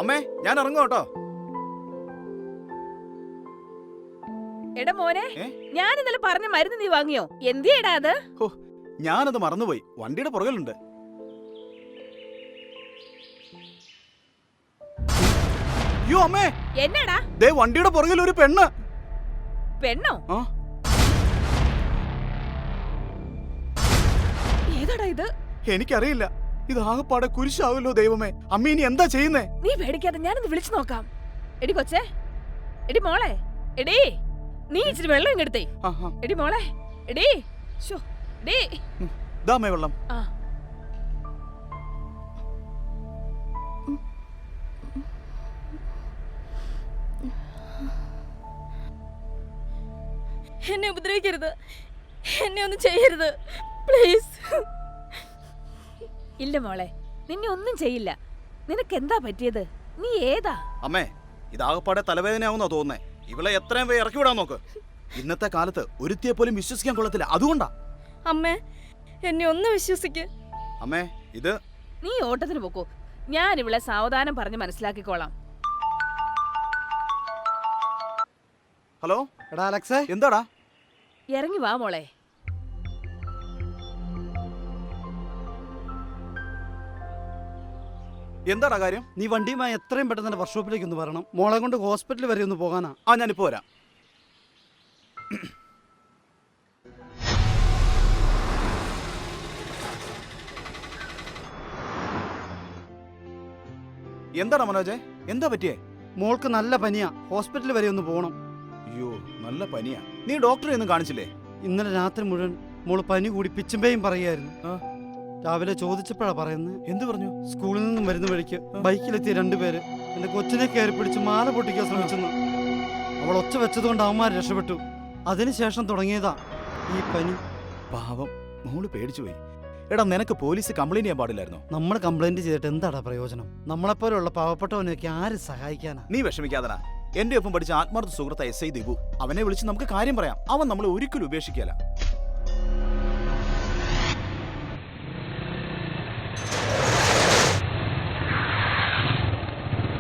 അമ്മേ ഞാൻ ഇറങ്ങും കേട്ടോ. എടാ മോനെ, ഞാൻ ഇന്നലെ പറഞ്ഞ മരുന്ന് നീ വാങ്ങിയോ? എന്തിയേടാ അത്? ഞാനത് മറന്നുപോയി. വണ്ടിയുടെ പുറകിലുണ്ട്. അയ്യോ അമ്മേ, എന്നടാ? ദേ വണ്ടിയുടെ പുറകിൽ ഒരു പെണ്ണ്. പെണ്ണോ? ഏതാടാ ഇത്? എനിക്കറിയില്ല. ഇത് ആകെപ്പാടെ കുരിശാവല്ലോ ദൈവമേ. അമ്മ ഇനി എന്താ ചെയ്യുന്നേ? നീ പേടിക്കാതെ, ഞാനൊന്ന് വിളിച്ചു നോക്കാം. എടി കൊച്ചേ, എടി മോളെ, എടി നീ ഇച്ചിരി വെള്ളം ഇങ്ങെടുത്തേ. എടി മോളെ, എടി ദാമേ വെള്ളം. എന്നെ ഉപദ്രവിക്കരുത്, എന്നെ ഒന്നും ചെയ്യരുത് പ്ലീസ്. ഇല്ല മോളെ, നിന്നെ ഒന്നും ചെയ്യില്ല. നിനക്ക് എന്താ പറ്റിയത്? നീ ഏതാ? അമ്മേ, ഇതാകപ്പാടെ തലവേദനയാവുന്നോ തോന്നുന്നേ. ഇവളെ എത്രയും വേ ഇറക്കി വിടാൻ നോക്ക്. ഇന്നത്തെ കാലത്ത് ഒരുത്തിയെ പോലും വിശ്വസിക്കാൻ കൊള്ളത്തില്ല. അതുകൊണ്ടാ. അമ്മേ, എന്നെ ഒന്ന് വിശ്വസിക്ക്. അമ്മേ, ഇത് നീ ഓട്ടത്തിന് പോക്കോ. ഞാൻ ഇവളെ സാവധാനം പറഞ്ഞ് മനസ്സിലാക്കിക്കോളാം. ഹലോ എടാ അലക്സേ, എന്താടാ? ഇറങ്ങി വാ മോളെ. എന്താടാ കാര്യം? നീ വണ്ടിയുമായി എത്രയും പെട്ടെന്ന് വർക്ക്ഷോപ്പിലേക്ക് ഒന്ന് വരണം. മോളെ കൊണ്ട് ഹോസ്പിറ്റൽ വരെ ഒന്ന് പോകാനാ. ഞാനിപ്പോ വരാം. എന്താടാ മനോജെ, എന്താ പറ്റിയേ? മോൾക്ക് നല്ല പനിയാ, ഹോസ്പിറ്റൽ വരെ ഒന്ന് പോകണം. അയ്യോ, നല്ല പനിയാ. നീ ഡോക്ടറെ ഒന്നും കാണിച്ചില്ലേ? ഇന്നലെ രാത്രി മുഴുവൻ മോള് പനി കൂടി പിച്ചുമ്പേയും പറയായിരുന്നു. രാവിലെ ചോദിച്ചപ്പോഴാ പറയുന്നത്. എന്ത് പറഞ്ഞു? സ്കൂളിൽ നിന്നും വരുന്ന വഴിക്ക് ബൈക്കിലെത്തിയ രണ്ടുപേര് എന്റെ കൊച്ചിനെ കയറി പിടിച്ച് മാല പൊട്ടിക്കാൻ ശ്രമിച്ചെന്ന്. അവൾ ഒച്ച വെച്ചതുകൊണ്ട് അവന്മാർ രക്ഷപ്പെട്ടു. അതിനുശേഷം തുടങ്ങിയതാ ഈ പനി. പാവം, മോള് പേടിച്ചു പോയി. എടാ, നിനക്ക് പോലീസ് കംപ്ലൈന്റ് ചെയ്യാൻ പാടില്ലായിരുന്നോ? നമ്മൾ കംപ്ലൈന്റ് ചെയ്തിട്ട് എന്താടാ പ്രയോജനം? നമ്മളെപ്പോലുള്ള പാവപ്പെട്ടവനെയൊക്കെ ആര് സഹായിക്കാനാ? നീ വിഷമിക്കാതടാ. എന്റെ ഒപ്പം പഠിച്ച ആത്മാർത്ഥ സുഹൃത്ത SI ദിബു, അവനെ വിളിച്ച് നമുക്ക് കാര്യം പറയാം. അവൻ നമ്മളെ ഒരിക്കലും ഉപേക്ഷിക്കല.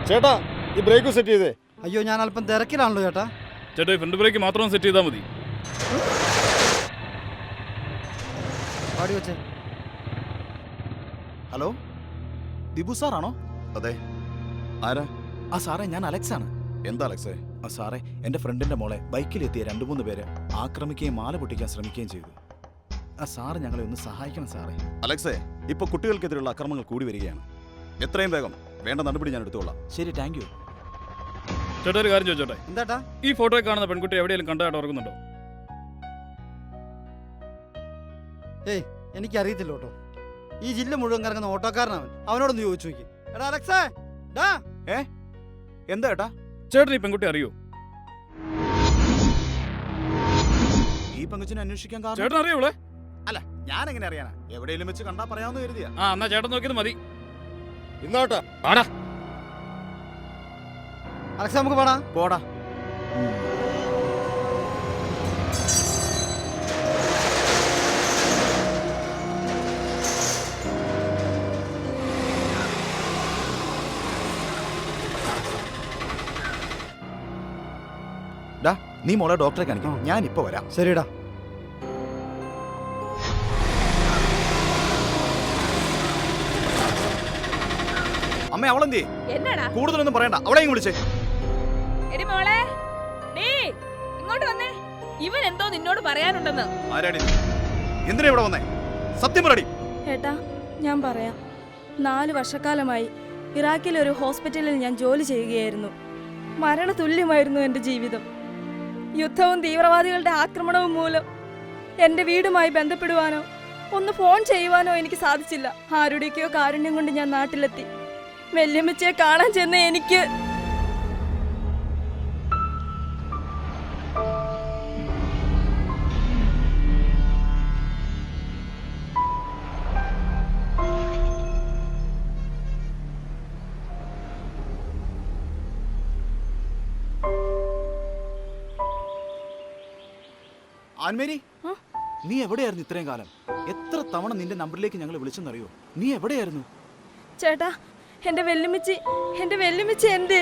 ചേട്ടാ, ഈ ബ്രേക്ക് സെറ്റ് ചെയ്തേ. അയ്യോ, ഞാൻ അല്പം തിരക്കിലാണല്ലോ ചേട്ടാ. ചേട്ടാ, ഫ്രണ്ട് ബ്രേക്ക് മാത്രം സെറ്റ് ചെയ്താൽ മതി. പാടി വെച്ചേ. ഹലോ, ദിബു സാറാണോ? അതെ. ആരാ? സാറേ, ഞാൻ അലക്സ് ആണ്. എന്താ അലക്സേ? സാറേ, എന്റെ ഫ്രണ്ടിന്റെ മോളെ ബൈക്കിലെത്തിയ 2-3 പേര് ആക്രമിക്കുകയും മാല പൊട്ടിക്കാൻ ശ്രമിക്കുകയും ചെയ്തു. സാറ് ഞങ്ങളെ ഒന്ന് സഹായിക്കണം സാറേ. അലക്സേ, ഇപ്പൊ കുട്ടികൾക്കെതിരെയുള്ള അക്രമങ്ങൾ കൂടി വരികയാണ്. എത്രയും വേഗം വേണ്ട നടപടി ഞാൻ എടുത്തോളാം. ശരി, താങ്ക് യു. ചേട്ടാ, ഒരു കാര്യം ചോദിച്ചോട്ടെ? എന്താട്ടാ? ഈ ഫോട്ടോയിൽ കാണുന്ന പെൺകുട്ടി എവിടെയെങ്കിലും കണ്ടതായിട്ട് ഓർക്കുന്നുണ്ടോ? ഏയ്, എനിക്കറിയത്തില്ല കേട്ടോ. ഈ ജില്ല മുഴുവൻ കറങ്ങുന്ന ഓട്ടോക്കാരനവൻ. അവനോടൊന്ന് ചോദിച്ചു നോക്കി. എടാ അലക്സേ, ഡാ. എന്താ ഏട്ടാ? ചേട്ടൻ ഈ പെൺകുട്ടി അറിയോ? ഈ പെങ്കുച്ചിനെ അന്വേഷിക്കാൻ കാരണം ചേട്ടൻ അറിയോളെ? അല്ല, ഞാൻ എങ്ങനെ അറിയാനാ? എവിടെയെങ്കിലും വെച്ച് കണ്ടാ പറയാമെന്ന് കരുതിയാ. എന്നാ ചേട്ടൻ നോക്കിയത് മതി. ഇന്നോട്ടാ ആടാ അലക്സ, നമുക്ക് പോടാ. പോടാ. നീ മോളെ ഡോക്ടറെ കാണിക്കും. ഞാൻ ഇപ്പൊ വരാം. ശരിടാ. അമ്മ, അവളെന്തേ? എന്നടാ? കൂടുതലൊന്നും പറയണ്ട, അവളെയും വിളിച്ചേ. എടി മോളെ, നീ ഇങ്ങോട്ട് വന്നേ. ഇവൻ എന്തോ നിന്നോട് പറയാനുണ്ടെന്ന്. ആരാടി? എന്തിനാ ഇവിടെ വന്നേ? സത്യം പറയടി. ഏട്ടാ, ഞാൻ പറയാം. 4 വർഷക്കാലമായി ഇറാഖിലെ ഒരു ഹോസ്പിറ്റലിൽ ഞാൻ ജോലി ചെയ്യുകയായിരുന്നു. മരണതുല്യമായിരുന്നു എൻ്റെ ജീവിതം. യുദ്ധവും തീവ്രവാദികളുടെ ആക്രമണവും മൂലം എൻ്റെ വീടുമായി ബന്ധപ്പെടുവാനോ ഒന്ന് ഫോൺ ചെയ്യുവാനോ എനിക്ക് സാധിച്ചില്ല. ആരുടെയൊക്കെയോ കാരുണ്യം കൊണ്ട് ഞാൻ നാട്ടിലെത്തി. വല്യമ്മച്ചിയെ കാണാൻ ചെന്ന എനിക്ക് ആൻമേരി, നീ എവിടെയായിരുന്നു ഇത്രയും കാലം? എത്ര തവണ നിന്റെ നമ്പറിലേക്ക് ഞങ്ങൾ വിളിച്ചെന്നറിയോ? നീ എവിടെയായിരുന്നു? ചേട്ടാ, എന്റെ വെല്ലുമിച്ചി എന്റെ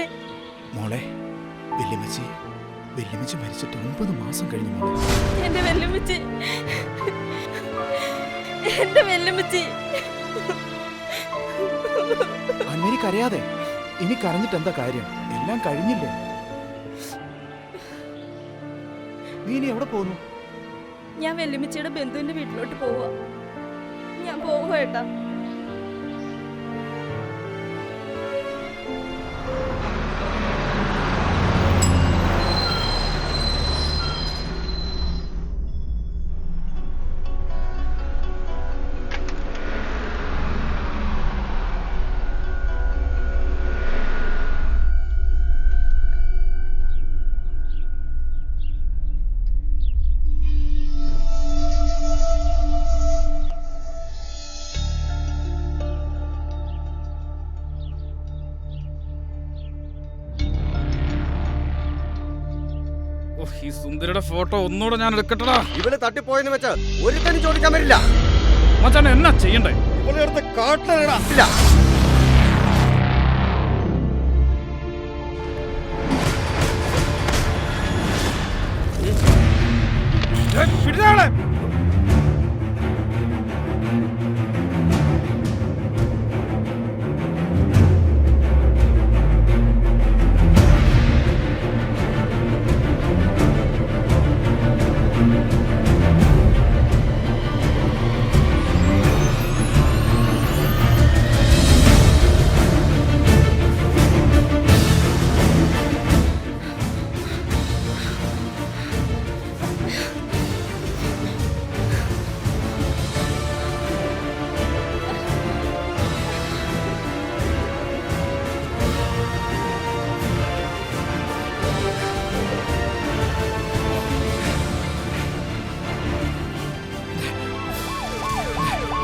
മോളെ വെല്ലുമിച്ചി മരിച്ചിട്ട് 9 മാസം കഴിഞ്ഞു മോളെ. എന്റെ വെല്ലുമിച്ചി അന്നേരി കരയാതെ. ഇനി കരഞ്ഞിട്ട് എന്താ കാര്യം? എല്ലാം കഴിഞ്ഞില്ലേ? നീ ഇനി എവിടെ പോകുന്നു? ഞാൻ വെല്ലുമിച്ചിയുടെ ബന്ധുവിന്റെ വീട്ടിലോട്ട് പോവുക. ഞാൻ പോവുക ഏട്ടാ. ഈ സുന്ദരിയുടെ ഫോട്ടോ ഒന്നുകൂടെ ഞാൻ എടുക്കട്ടടാ. ഇവള് തട്ടിപ്പോയെന്ന് വെച്ച് ഒരുത്തനും ചോദിക്കാൻ പറ്റില്ല. മച്ചാൻ എന്നാ ചെയ്യണ്ടേ? ഇവളെ എടുത്ത് കാട്ടിലിടാ. പിടിച്ചാളെ.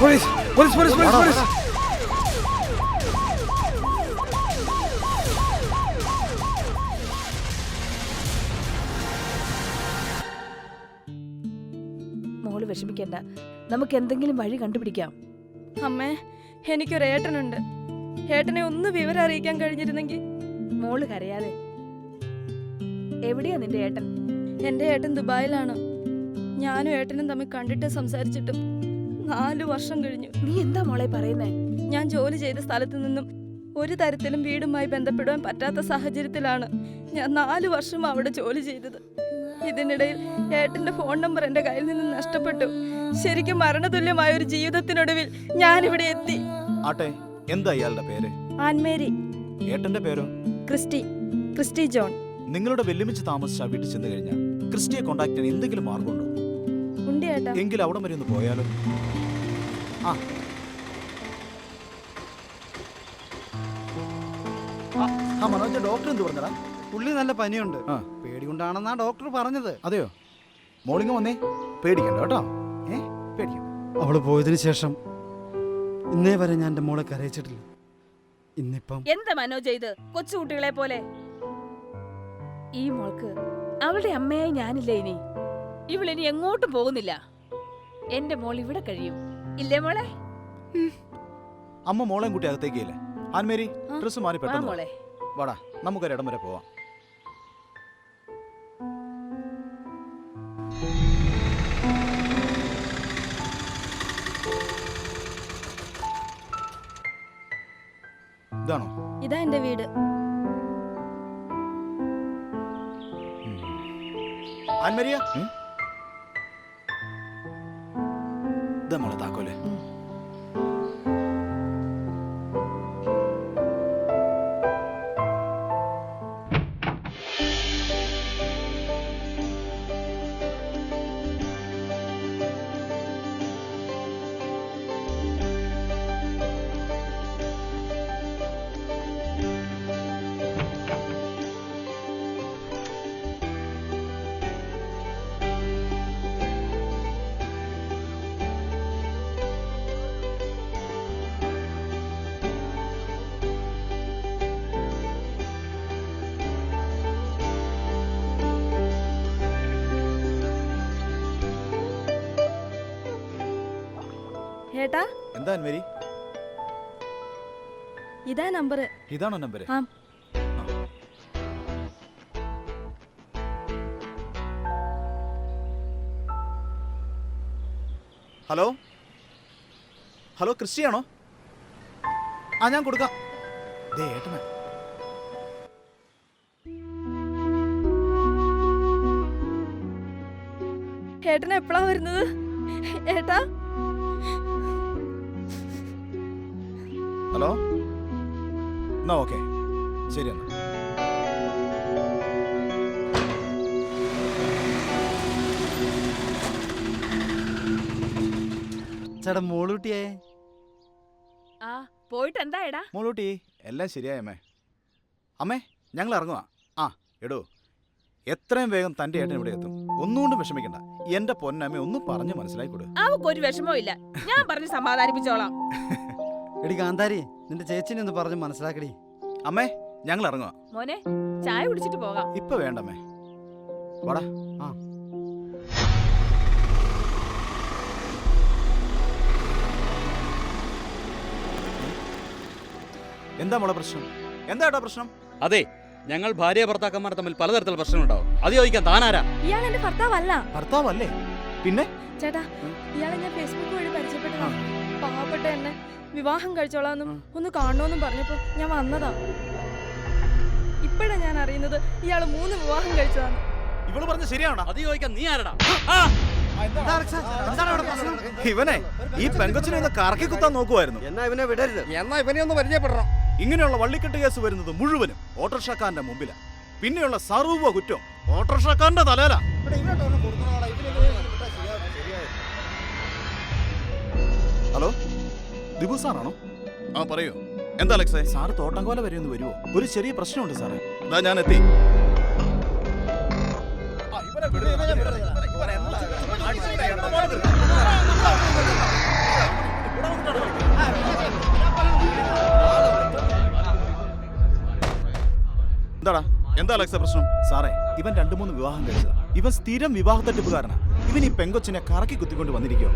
പോലീസ്. മോള് വിഷമിക്കണ്ട, നമുക്ക് എന്തെങ്കിലും വഴി കണ്ടുപിടിക്കാം. അമ്മേ, എനിക്കൊരു ഏട്ടനുണ്ട്. ഏട്ടനെ ഒന്ന് വിവരം അറിയിക്കാൻ കഴിഞ്ഞിരുന്നെങ്കിൽ. മോള് കരയാതെ. എവിടെയാ നിന്റെ ഏട്ടൻ? എന്റെ ഏട്ടൻ ദുബായിലാണ്. ഞാനും ഏട്ടനും തമ്മിൽ കണ്ടിട്ട് സംസാരിച്ചിട്ടും 4 വർഷം കഴിഞ്ഞു. നീ എന്താ മോളെ പറയുന്നേ? ഞാൻ ജോലി ചെയ്ത സ്ഥലത്ത് നിന്നും ഒരു തരത്തിലും വീടുമായി ബന്ധപ്പെടുവാൻ പറ്റാത്ത സാഹചര്യത്തിലാണ് ഞാൻ 4 വർഷം അവിടെ ജോലി ചെയ്തത്. ഇതിനിടയിൽ ഏട്ടന്റെ ഫോൺ നമ്പർ എന്റെ കയ്യിൽ നിന്ന് നഷ്ടപ്പെട്ടു. ശരിക്കും മരണതുല്യമായ ഒരു ജീവിതത്തിനൊടുവിൽ ഞാനിവിടെ എത്തി. ആട്ടെ, എന്താ ഇയാളുടെ പേര്? ആൻമേരി. ഏട്ടന്റെ പേരോ? ക്രിസ്റ്റി ജോൺ. നിങ്ങളുടെ വെല്ലുമിച്ച് താമസിച്ച വീട്ടിൽ ചെന്ന് കഴിഞ്ഞാൽ ക്രിസ്റ്റിയെ കോണ്ടാക്ട് ചെയ്യാൻ എന്തെങ്കിലും മാർഗമുണ്ടോ? ഉണ്ട് ഏട്ടാ. എങ്കിൽ അവിടെ വരെ ഒന്ന് പോയാലോ? മനോജ്, ഡോക്ടർ എന്ത് പറഞ്ഞടാ? പുള്ളി നല്ല പനിയുണ്ട്. ആ. പേടികൊണ്ടാണെന്നാ ഡോക്ടർ പറഞ്ഞത്. അതെയോ? മോളിങ് വന്നേ. പേടിക്കണ്ട കേട്ടോ. പേടിക്കണ്ട. അവള് പോയതിനു ശേഷം ഇന്നേ വരെ ഞാൻ എൻ്റെ മോളെ കരയിച്ചിട്ടില്ല. ഇന്നിപ്പം എന്താ മനോജ് ഇത്? കൊച്ചുകുട്ടികളെ പോലെ. ഈ മോൾക്ക് അവളുടെ അമ്മയായി ഞാനില്ലേ ഇനി. ഇവളിനി എങ്ങോട്ടും പോകുന്നില്ല. എന്റെ മോൾ ഇവിടെ കഴിയും, ഇല്ലേ മോളെ? അമ്മ മോളെയും കൂട്ടി അകത്തേക്കില്ലേ? ആൻമേരി, ഡ്രസ് മാറി വാ പെട്ടെന്ന് മോളെ. വാടാ, നമുക്കൊരിടം വരെ പോവാം. ഇതാണോ? ഇതാ എന്റെ വീട്. ആൻമരിയ, ഇതാ മോളെ താക്കോലെ. ഏട്ടാ, എന്താ ആൻമേരി? ഇതാ നമ്പർ. ഇതാണോ നമ്പർ? ആ. ഹലോ ഹലോ, ക്രിസ്റ്റിയാണോ? ആ, ഞാൻ കൊടുക്കാം. ദേ ഏട്ടനാ. ഏട്ടൻ എപ്പോഴാ വരുന്നത്? ഏട്ടാ ഹലോ, എന്നാ ഓക്കെ, ശരി എന്നാ. ചേട്ടാ മോളൂട്ടിയേ. ആ പോയിട്ട് എന്താ എടാ? മോളൂട്ടി, എല്ലാം ശരിയായ അമ്മേ. അമ്മേ, ഞങ്ങൾ ഇറങ്ങുവാ. ആ എടോ, എത്രയും വേഗം തൻ്റെ ഏട്ടൻ ഇവിടെ എത്തും. ഒന്നുകൊണ്ടും വിഷമിക്കണ്ട. എന്റെ പൊന്നമ്മ ഒന്നും പറഞ്ഞ് മനസ്സിലാക്കി കൊടു. അവക്കൊരു വിഷമവും ഇല്ല, ഞാൻ പറഞ്ഞ് സമാധാനിപ്പിച്ചോളാം. എടി കാന്താരി, നിന്റെ ചേച്ചിനെ ഒന്ന് പറഞ്ഞ് മനസ്സിലാക്കടി. അമ്മേ, ഞങ്ങൾ ഇറങ്ങുവാ. മോനെ, ചായ കുടിച്ചിട്ട് പോകാം. ഇപ്പൊ വേണ്ടമ്മേ, വാടാ. ആ. എന്താ മോളെ പ്രശ്നം? എന്താ ഏട്ടാ പ്രശ്നം? അതെ, ഞങ്ങൾ ഭാര്യ ഭർത്താക്കന്മാർ തമ്മിൽ പലതരത്തിലുള്ള പ്രശ്നങ്ങളുണ്ടാവും. അത് ചോദിക്കാൻ താനാരാ? ഇയാൾ എന്റെ ഭർത്താവല്ല. ഭർത്താവല്ലേ? പിന്നെ ചേട്ടാ, ഇയാളെ ഞാൻ ഫേസ്ബുക്ക് വഴി പരിചയപ്പെട്ടതാ. പാവപ്പെട്ട എന്നെ വിവാഹം കഴിച്ചോളാന്നും ഒന്ന് കാണണമെന്നും പറഞ്ഞപ്പോ ഞാൻ വന്നതാ. ഇപ്പഴാ ഞാൻ അറിയുന്നത് ഇയാള് 3 വിവാഹം കഴിച്ചതാന്ന്. ഇവള് പറഞ്ഞ ശരിയാണോ? അത് ചോദിക്കാൻ നീ ആരടാ? എന്താ അലക്സാ? എന്താണ് ഇവിടെ പ്രശ്നം? ഇവനെ ഈ പെങ്കൊച്ചിനെ ഒന്ന് കറക്കി കുത്താൻ നോക്കുമായിരുന്നു. എന്നാ ഇവനെ വിടരുത്. എന്നാ ഇവനെ ഒന്ന് പരിചയപ്പെടണം. ഇങ്ങനെയുള്ള വള്ളിക്കെട്ട് കേസ് വരുന്നത് മുഴുവനും ഓട്ടോറിക്ഷക്കാരന്റെ മുമ്പിലാ. പിന്നെയുള്ള സർവ്വ കുറ്റം ഓട്ടോറിക്ഷക്കാരന്റെ തലയിലാ. ഹലോ, ദിബു സാറാണോ? ആ പറയൂ. എന്താ അലക്സേ? സാറ് തോട്ടംകോല വരെ ഒന്ന് വരുമോ? ഒരു ചെറിയ പ്രശ്നമുണ്ട് സാറേ. ഇതാ ഞാൻ എത്തി. എന്താടാ, എന്താ അലക്സ പ്രശ്നം? സാറേ, ഇവൻ 2-3 വിവാഹം കഴിച്ചതാ. ഇവൻ സ്ഥിരം വിവാഹ തട്ടിപ്പുകാരനാ. ഇവൻ ഈ പെങ്കൊച്ചിനെ കറക്കി കുത്തിക്കൊണ്ട് വന്നിരിക്കോ.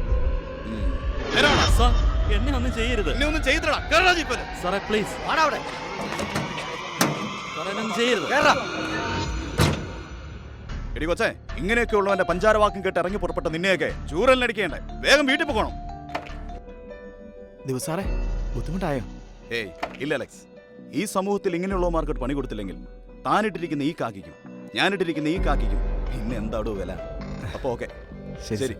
എന്നെ ഒന്നും ചെയ്യരുത്. സാറേ പ്ലീസ്, വാടാ അവിടെ. സാറേ ഒന്നും ചെയ്യരുത്. കേറാ. എടി കൊച്ചേ, ഇങ്ങനെയൊക്കെ ഉള്ളവന്റെ പഞ്ചാരവാക്കും കേട്ട് ഇറങ്ങി പുറപ്പെട്ട നിന്നെയൊക്കെ ചൂരലിനടിക്കേണ്ടേ. വേഗം വീട്ടിൽ പോകണം. ദിവസാറേ, ബുദ്ധിമുട്ടായോ? ഏയ് ഇല്ല അലക്സ്. ഈ സമൂഹത്തിൽ ഇങ്ങനെയുള്ളവന്മാർക്ക് പണി കൊടുത്തില്ലെങ്കിൽ താനിട്ടിരിക്കുന്ന ഈ കാക്കിക്കും ഞാനിട്ടിരിക്കുന്ന ഈ കാക്കിക്കും പിന്നെ എന്താടോ വില. അപ്പൊ ഓക്കെ, ശരി.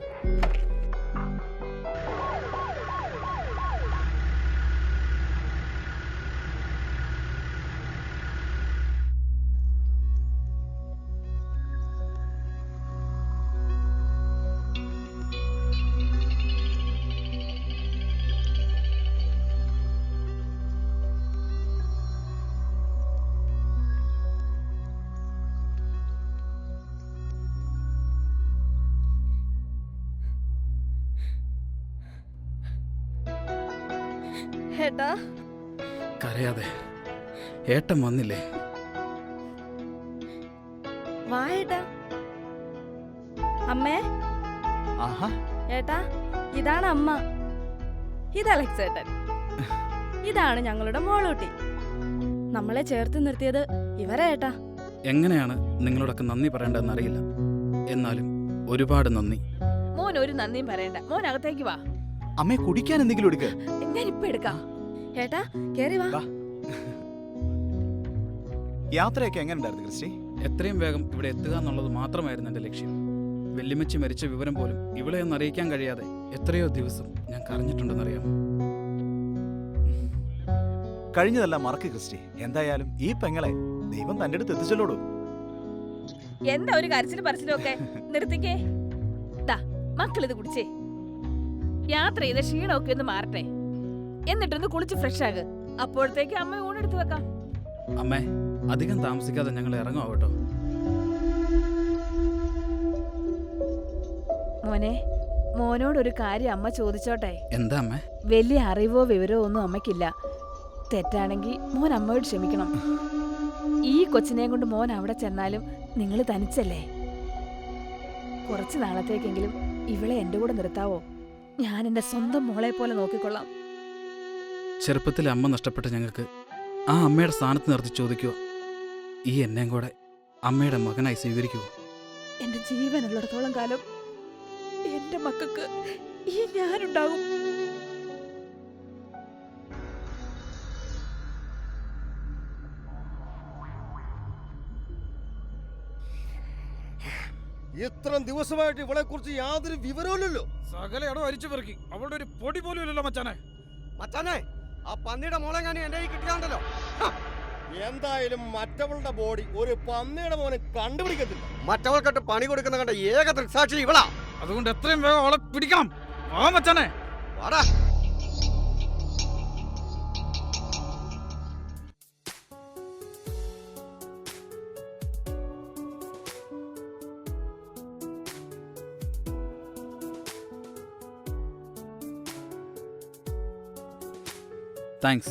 ഏട്ടാ കരയാതെ. ഏട്ടൻ വന്നില്ലേ? വാ ഏട്ടാ. അമ്മേ, ആഹാ, ഏട്ടാ ഇതാണ് അമ്മ. ഇത് അലക്സ് ഏട്ടൻ. ഇതാണ് ഞങ്ങളുടെ മോളൂട്ടി. നമ്മളെ ചേർത്ത് നിർത്തിയത് ഇവരാ ഏട്ടാ. എങ്ങനെയാണ് നിങ്ങളോടൊക്കെ നന്ദി പറയേണ്ടതെന്ന് അറിയില്ല. എന്നാലും ഒരുപാട് നന്ദി. മോൻ ഒരു നന്ദിയും പറയണ്ട. മോൻ അകത്തേക്ക് വാ, അമ്മേ കുടിക്കാൻ എന്തെങ്കിലും എടുക്ക. ഞാൻ ഇപ്പൊ എടുക്കാം. ഏട്ടാ കേറി വാ. വാ. യാത്രയൊക്കെ എങ്ങനെ ഉണ്ടായിരുന്നു ക്രിസ്റ്റി? എത്രയും വേഗം ഇവിടെ എത്തുക എന്നുള്ളത് മാത്രമായിരുന്നു എൻ്റെ ലക്ഷ്യം. വെല്ലുമിച്ച് മരിച്ച വിവരം പോലും ഇവളെ ഒന്ന് അറിയിക്കാൻ കഴിയാതെ എത്രയോ ദിവസം ഞാൻ കരഞ്ഞിട്ടുണ്ടെന്നറിയാം. കഴിഞ്ഞതെല്ലാം മറക്ക് ക്രിസ്റ്റി. എന്തായാലും ഈ പെങ്ങളെ ദൈവം തന്റെ അടുത്ത് എത്തിച്ചല്ലോടൂ. എന്താ ഒരു കരച്ചിലും പറച്ചിലും ഒക്കെ? നിർത്തിക്കേ. ദാ മക്കളിത് കുടിച്ചേ. യാത്ര ചെയ്ത ക്ഷീണമൊക്കെ ഒന്ന് മാറട്ടെ. എന്നിട്ടൊന്ന് കുളിച്ച് ഫ്രഷ് ആക്. അപ്പോഴത്തേക്ക് അമ്മ ഊണെടുത്ത് വെക്കാം. അമ്മേ, അധികം താമസിക്കാതെ ഞങ്ങൾ ഇറങ്ങും കേട്ടോ. മോനെ, മോനോടൊരു കാര്യം അമ്മ ചോദിച്ചോട്ടെ? എന്താ അമ്മേ? വലിയ അറിവോ വിവരമോ ഒന്നും അമ്മയ്ക്കില്ല. തെറ്റാണെങ്കിൽ മോൻ അമ്മയോട് ക്ഷമിക്കണം. ഈ കൊച്ചിനെയും കൊണ്ട് മോൻ അവിടെ ചെന്നാലും നിങ്ങൾ തനിച്ചല്ലേ. കുറച്ച് നാളത്തേക്കെങ്കിലും ഇവളെ എൻ്റെ കൂടെ നിർത്താവോ? ഞാൻ എൻ്റെ സ്വന്തം മോളെ പോലെ നോക്കിക്കൊള്ളാം. ചെറുപ്പത്തിൽ അമ്മ നഷ്ടപ്പെട്ട ഞങ്ങൾക്ക് ആ അമ്മയുടെ സ്ഥാനത്ത് നിർത്തി ചോദിക്കുമോ, ഈ എന്നെയും കൂടെ അമ്മയുടെ മകനായി സ്വീകരിക്കുമോ? എന്റെ ജീവനുള്ളിടത്തോളം കാലം എന്റെ മക്കൾക്ക് ഈ ഞാനുണ്ടാകും. ഇത്രയും ദിവസമായിട്ട് ഇവളെ കുറിച്ച് യാതൊരു വിവരവുമില്ലല്ലോ. സകലയടോ അരിച്ചു പെറുക്കി, അവളുടെ ഒരു പൊടി പോലും ഇല്ലല്ലോ മച്ചാനെ. മച്ചാനെ, ആ പന്നിയുടെ മോളെ ഞാൻ എന്റെ കയ്യിൽ കിട്ടിയാണ്ടല്ലോ. എന്തായാലും മറ്റവളുടെ ബോഡി ഒരു പന്നിയുടെ മോനെ കണ്ടുപിടിക്കത്തില്ല. മറ്റവൾക്കിട്ട് പണി കൊടുക്കുന്ന കണ്ട ഏക ദൃക്സാക്ഷി ഇവളാ. അതുകൊണ്ട് എത്രയും വേഗം അവളെ പിടിക്കണം. ആ മച്ചാനെ, വാടാ. താങ്ക്സ്.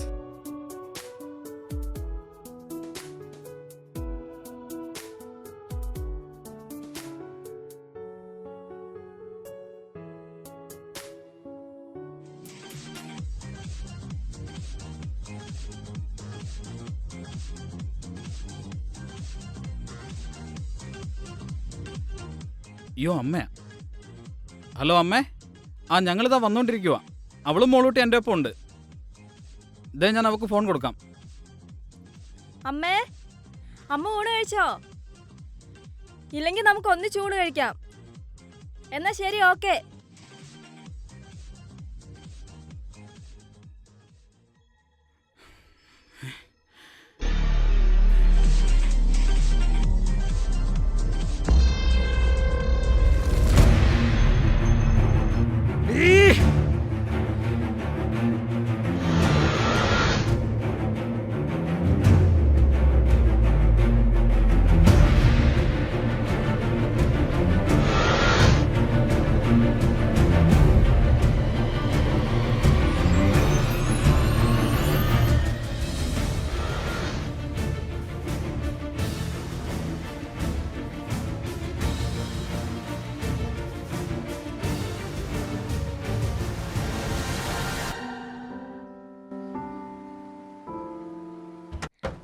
അയ്യോ അമ്മയാ. ഹലോ അമ്മേ, ആ ഞങ്ങളിതാ വന്നുകൊണ്ടിരിക്കുക. അവളും മോളൂട്ടി എൻ്റെ ഒപ്പം ഉണ്ട്. ഇതേ ഞാൻ അവൾക്ക് ഫോൺ കൊടുക്കാം. അമ്മേ, അമ്മ ഊണ് കഴിച്ചോ? ഇല്ലെങ്കിൽ നമുക്ക് ഒന്നിച്ച് ഊണ് കഴിക്കാം. എന്നാ ശരി, ഓക്കെ.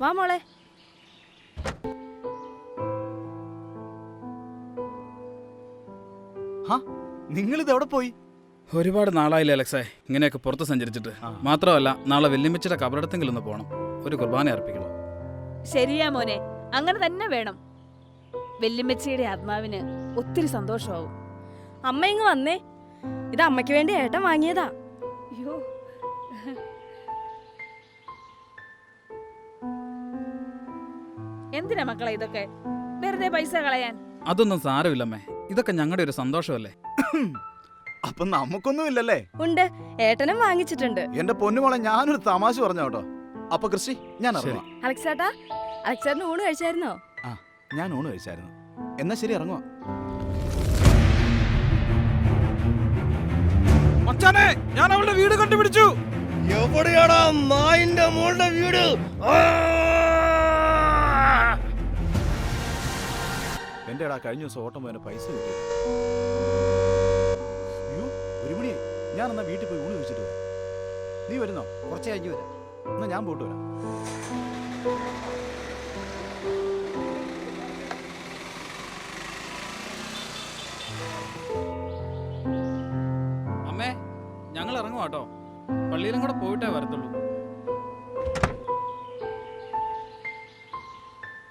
വാ മോളെ. നിങ്ങളിത് എവിടെ പോയി? ഒരുപാട് നാളായില്ലേ അലക്സേ ഇങ്ങനെയൊക്കെ പുറത്ത് സഞ്ചരിച്ചിട്ട്. മാത്രമല്ല നാളെ വെല്ലുമിച്ചിയുടെ കബറടത്തെങ്കിലും ഒന്ന് പോകണം, ഒരു കുർബാന അർപ്പിക്കണം. ശരിയാ മോനെ, അങ്ങനെ തന്നെ വേണം. വെല്ലുമ്മച്ചിയുടെ ആത്മാവിന് ഒത്തിരി സന്തോഷമാവും. അമ്മ ഇങ്ങ് വന്നേ. ഇത് അമ്മയ്ക്ക് വേണ്ടി ഏട്ടൻ വാങ്ങിയതാ. അയ്യോ, എന്തിനാ മക്കളെ ഇതൊക്കെ? വെറുതെ പൈസ കളയാൻ. അതൊന്നും സാരമില്ലമ്മേ, ഇതൊക്കെ ഞങ്ങളുടെ ഒരു സന്തോഷമല്ലേ. അപ്പൊ നമുക്കൊന്നും ഇല്ലല്ലേ? ഉണ്ട്, ഏട്ടനും വാങ്ങിച്ചിട്ടുണ്ട്. എന്റെ പൊന്നുമോളെ, ഞാനൊരു തമാശ പറഞ്ഞ കേട്ടോ. അപ്പൊ ക്രിസ്റ്റി, ഞാൻ ഇറങ്ങുവാ. അലക്സേട്ടാ, അലക്സേട്ടന് ഊണ് കഴിച്ചായിരുന്നോ? ഞാൻ ഊണ് കഴിച്ചായിരുന്നു. എന്നാ ശരി, ഇറങ്ങുവാ. മച്ചാനെ, ഞാൻ അവളുടെ വീട് കണ്ടുപിടിച്ചു. എവിടെയാടാ നായിന്റെ മോളുടെ വീട്? എന്റെ കഴിഞ്ഞ ദിവസം ഓട്ടം പോയ പൈസ കിട്ടി. അയ്യോ, 1 മണിയായി. ഞാൻ എന്നാ വീട്ടിൽ പോയി ഊണ് കഴിച്ചിട്ട് വരാം. നീ വരുന്നോ? കുറച്ച് കഴിഞ്ഞ് വരാം. എന്നാ ഞാൻ പോയിട്ട് വരാം. അമ്മേ, ഞങ്ങൾ ഇറങ്ങുവാട്ടോ. പള്ളിയിലും കൂടെ പോയിട്ടേ വരത്തുള്ളൂ.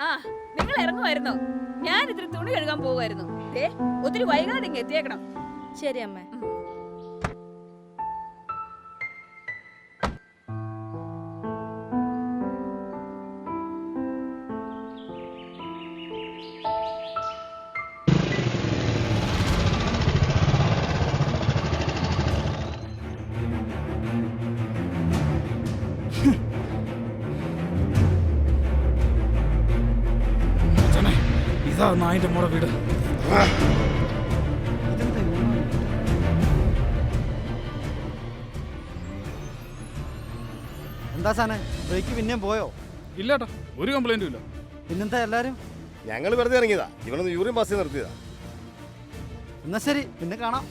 ആ, നിങ്ങൾ ഇറങ്ങുമായിരുന്നോ? ഞാൻ ഇതിൽ തുണി കഴുകാൻ പോവുമായിരുന്നു. ഒത്തിരി വൈകാതെ ഇങ്ങ് എത്തിയേക്കണം. ശരി അമ്മ. ഇതാ നായിന്റെ മോളെ വീട്. എന്താ സാധനം, ബ്രേക്ക് പിന്നെയും പോയോ? ഇല്ലാട്ടോ, ഒരു കംപ്ലൈന്റും ഇല്ല. പിന്നെന്താ എല്ലാരും? ഞങ്ങൾ വെറുതെ ഇറങ്ങിയതാ. ഇവനൊന്ന് യൂറിൻ പാസ് നിർത്തിയതാ. എന്നാ ശരി, പിന്നെ കാണാം.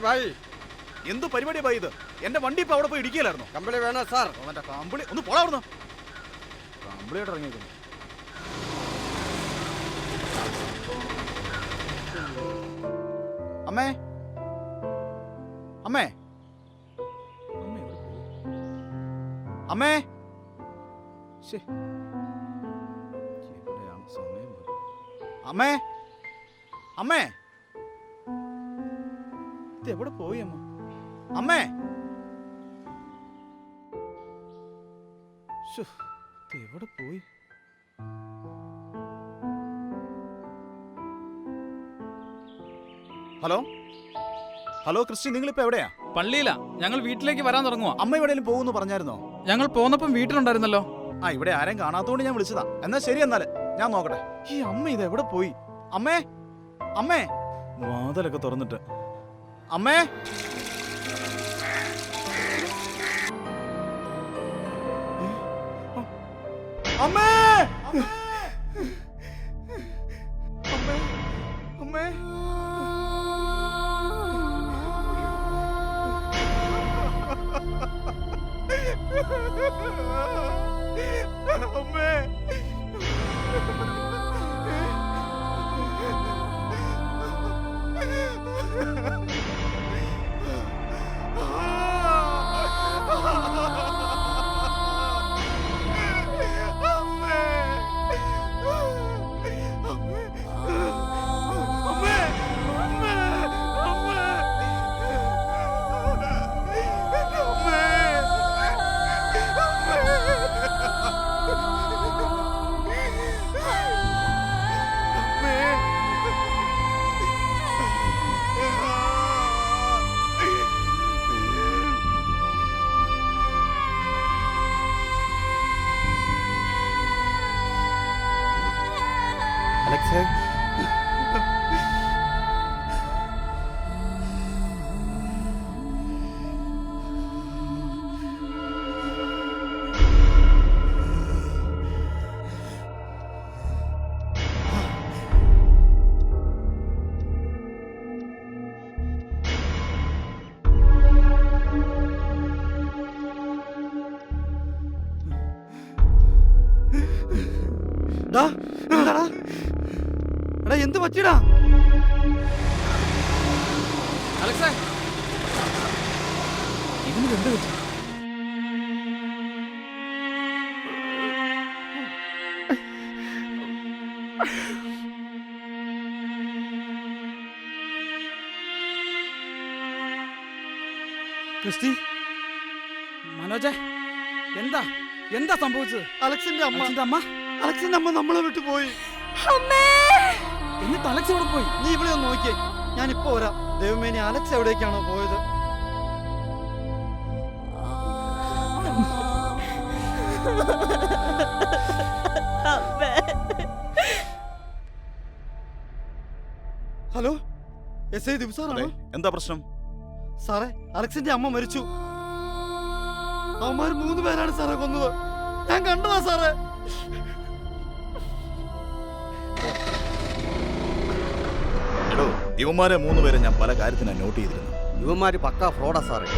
ഭായ് എന്ത് പരിപാടിയാ ബൈ ഇത്? എന്റെ വണ്ടി ഇപ്പൊ അവിടെ പോയി ഇടിക്കലായിരുന്നു. കമ്പിളി വേണോ സാർ? അവന്റെ കാമ്പിളി ഒന്ന് പോളാവുന്നു. കാമ്പിളിയായിട്ട് ഇറങ്ങിയിരിക്കുന്നു. അമ്മേ അമ്മേ അമ്മേ ശ്ശേ. എവിടെയാണ് സമയം പോയത്? അമ്മേ അമ്മേ ഇത് എവിടെ പോയി അമ്മ? അമ്മേ ശ്ശോ, ഇത് എവിടെ പോയി? ഹലോ ഹലോ ക്രിസ്റ്റി, നിങ്ങളിപ്പോ എവിടെയാ? പള്ളിയിലാ. ഞങ്ങൾ വീട്ടിലേക്ക് വരാൻ തുടങ്ങുവാ. അമ്മ എവിടെയെങ്കിലും പോകുന്നു പറഞ്ഞായിരുന്നോ? ഞങ്ങൾ പോന്നപ്പം വീട്ടിലുണ്ടായിരുന്നല്ലോ. ആ, ഇവിടെ ആരെയും കാണാത്തോണ്ട് ഞാൻ വിളിച്ചതാ. എന്നാ ശരി, എന്നാല് ഞാൻ നോക്കട്ടെ. ഈ അമ്മ ഇത് എവിടെ പോയി? അമ്മേ അമ്മേ, വാതിലൊക്കെ തുറന്നിട്ട്. അമ്മേ അമ്മേ അമ്മേ അമ്മേ അമ്മേ അലക്സേ, ഡാ, എന്താടാ? എടാ, എന്ത് പറ്റിയടാ? അലക്സേ, ഇതിന് എന്ത് പറ്റി? ക്രിസ്റ്റി, മനോജെ, എന്താ എന്താ സംഭവിച്ചത്? അലക്സിന്റെ അമ്മ അച്ഛൻ്റെ അമ്മ അലക്സിന്റെ അമ്മ നമ്മളെ വിട്ടു പോയി. എന്നിട്ട് അലക്സ് എവിടെ പോയി? നീ ഇവിടെ ഒന്ന് നോക്കിയേ, ഞാൻ ഇപ്പൊ വരാം. ദൈവമേനി, അലക്സ് എവിടേക്കാണോ പോയത്? ഹലോ, എസ് ഐ അതെ, ദിവസാണോ? എന്താ പ്രശ്നം? സാറേ, അലക്സിന്റെ അമ്മ മരിച്ചു. അവന്മാർ 3 പേരാണ് സാറേ കൊന്നത്. ഞാൻ കണ്ടതാ സാറേ. എടോ, ഇവന്മാരെ 3 പേരെ ഞാൻ പല കാര്യത്തിനാണ് നോട്ട് ചെയ്തിരുന്നു. ഇവന്മാര് പക്കാ ഫ്രോഡാ സാറേ.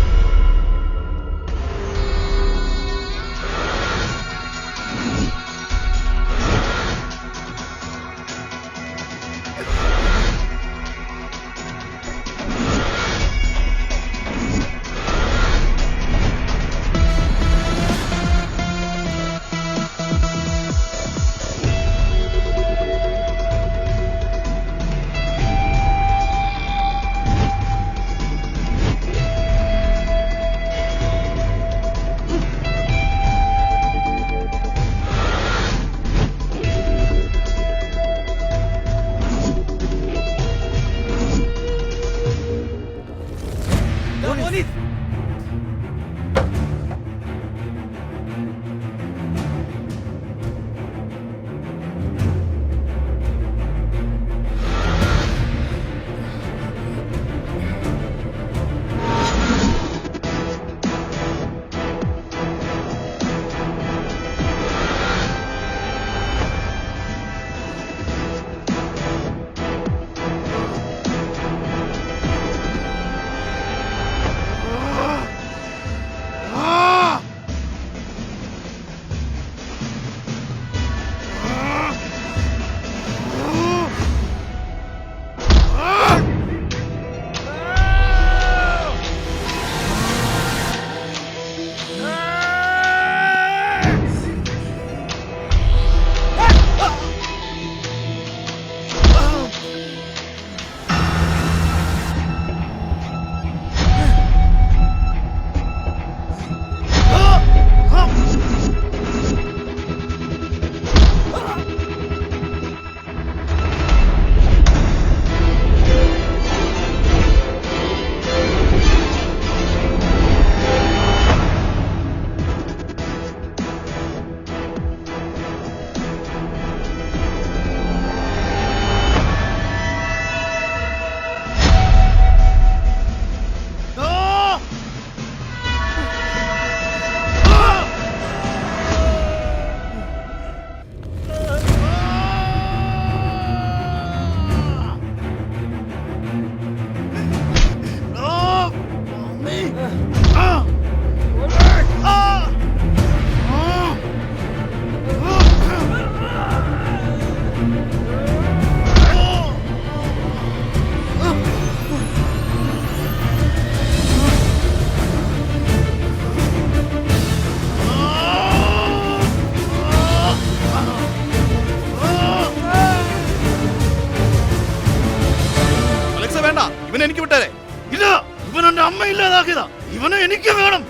അമ്മ ഇല്ലാതാക്കിയതാ. ഇവനെ എനിക്ക് വേണം.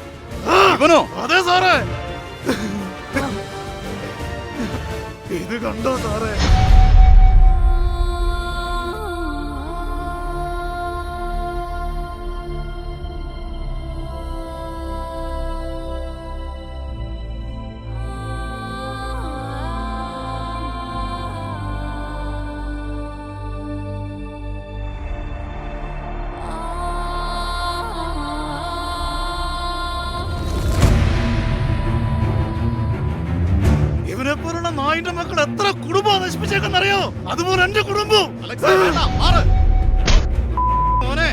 ഇവനോ? അതെ സാറേ. ഇത് കണ്ടോ സാറേ? ഇവനെപ്പോലുള്ള നായിന്റെ മക്കൾ എത്ര കുടുംബം നശിപ്പിച്ചേക്കെന്നറിയോ? അതുപോലെ എന്റെ കുടുംബം. മോനെ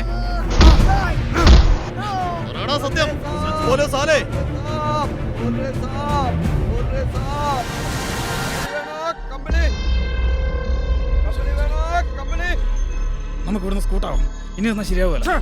പറയടാ സത്യം. പോലെ സാലേ നമുക്ക് ഇവിടുന്ന് സ്കൂട്ടാവും. ഇനി ഒന്നും ശരിയാവുമല്ലോ.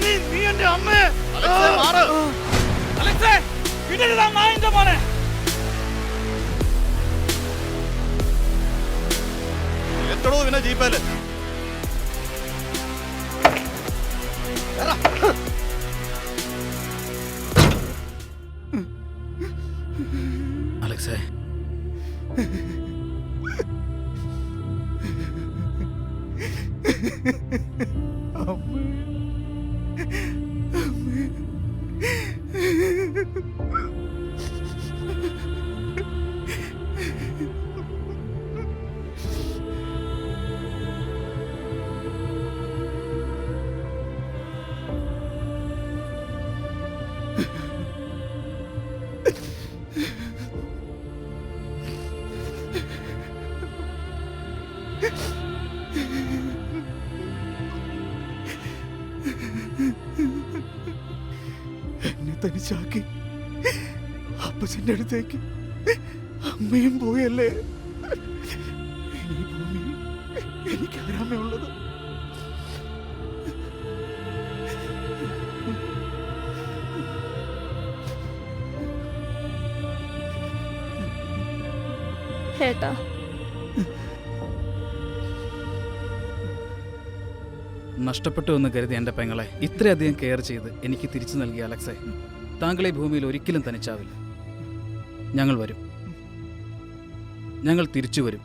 നീ എന്റെ അമ്മയെ എത്തടോ പിന്നെ ജീപ്പേല്. അലക്സേ, എന്നെ തനിച്ചാക്കി അപ്പച്ചന്റെ അടുത്തേക്ക് അമ്മയും പോയല്ലേ. ഈ ഭൂമി എനിക്ക് ആരാമേ ഉള്ളത്. ഏട്ടാ, നഷ്ടപ്പെട്ടു എന്ന് കരുതി എൻ്റെ പെങ്ങളെ ഇത്രയധികം കെയർ ചെയ്ത് എനിക്ക് തിരിച്ചു നൽകിയ അലക്സേ, താങ്കൾ ഈ ഭൂമിയിൽ ഒരിക്കലും തനിച്ചാവില്ല. ഞങ്ങൾ വരും, ഞങ്ങൾ തിരിച്ചു വരും.